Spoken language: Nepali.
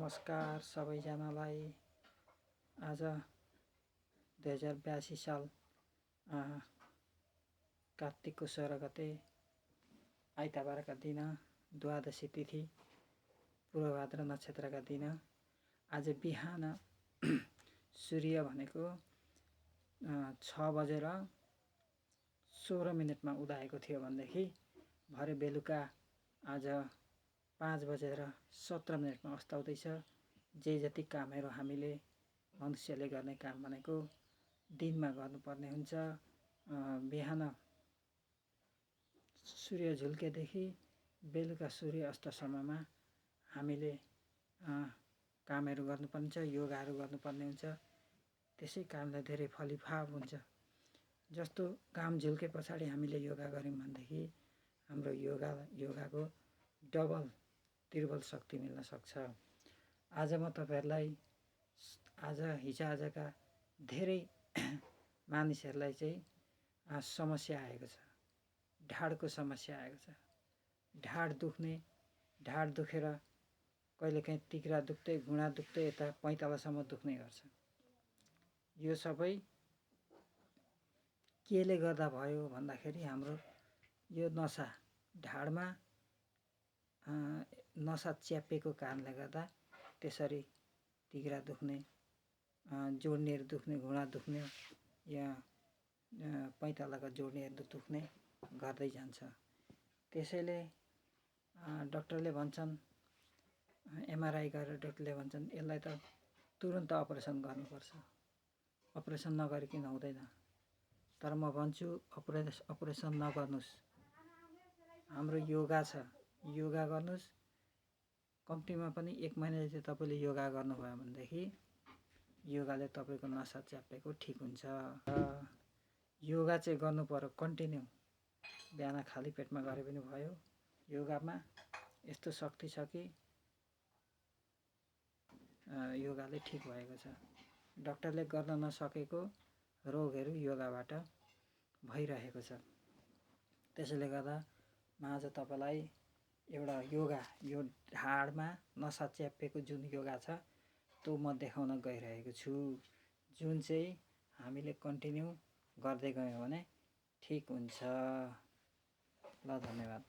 नमस्कार सबैजनालाई। आज 2082 साल कार्तिकको 16 गते आइतबारका दिन, द्वादशी तिथि, पूर्वभाद्र नक्षत्रका दिन। आज बिहान सूर्य भनेको 6:16 उदाएको थियो भनेदेखि भरे बेलुका आज 5:17 अस्ताउँदैछ। जे जति कामहरू हामीले मनुष्यले गर्ने काम भनेको दिनमा गर्नुपर्ने हुन्छ। बिहान सूर्य झुल्केदेखि बेलुका सूर्य अस्तसम्ममा हामीले कामहरू गर्नुपर्ने हुन्छ, योगाहरू गर्नुपर्ने हुन्छ। त्यसै कामलाई धेरै फलिफाप हुन्छ। जस्तो घाम झुल्के पछाडि हामीले योगा गऱ्यौँ भनेदेखि हाम्रो योगाको डबल त्रिबल शक्ति मिल्न सक्छ। आज म तपाईहरुलाई हिजोआजका धेरै मानिसहरूलाई चाहिँ समस्या आएको छ, ढाडको समस्या आएको छ। ढाड दुखेर कहिलेकाहीँ तिघ्रा दुख्दै, घुँडा दुख्दै, यता पैतालासम्म दुख्ने गर्छ। यो सबै केले गर्दा भयो भन्दाखेरि हाम्रो यो नसा, ढाडमा नसा च्याप्पेको कारणले गर्दा त्यसरी तिघ्रा दुख्ने, जोड्नीहरू दुख्ने, घुँडा दुख्ने, या पैतालाका जोड्नीहरू दुख्ने गर्दै जान्छ। त्यसैले डाक्टरले भन्छन्, एमआरआई गरेर डाक्टरले भन्छन् यसलाई त तुरुन्त अपरेसन गर्नुपर्छ, अपरेसन नगरिकन हुँदैन। तर म भन्छु अपरेसन नगर्नुस्, हाम्रो योगा छ, योगा गर्नुस्। कम्तीमा पनि 1 महिना जति तपाईले योगा गर्नुभयो भनेदेखि योगाले तपाईको नसा च्याप्पेको ठिक हुन्छ। योगा चाहिँ गर्नु पर्यो कन्टिन्यू। बिहान खाली पेटमा गरे पनि भयो। योगामा यस्तो शक्ति छ कि योगाले ठिक भएको छ। डाक्टरले गर्न नसकेको रोगहरू योगाबाट भइरहेको छ। त्यसैले गर्दा म आज तपाईलाई एउटा योगा, यो ढाडमा नसा च्याप्पेको जुन योगा छ त्यो म देखाउन गइरहेको छु, जुन चाहिँ हामीले कन्टिन्यू गर्दै गयौँ भने ठिक हुन्छ। ल, धन्यवाद।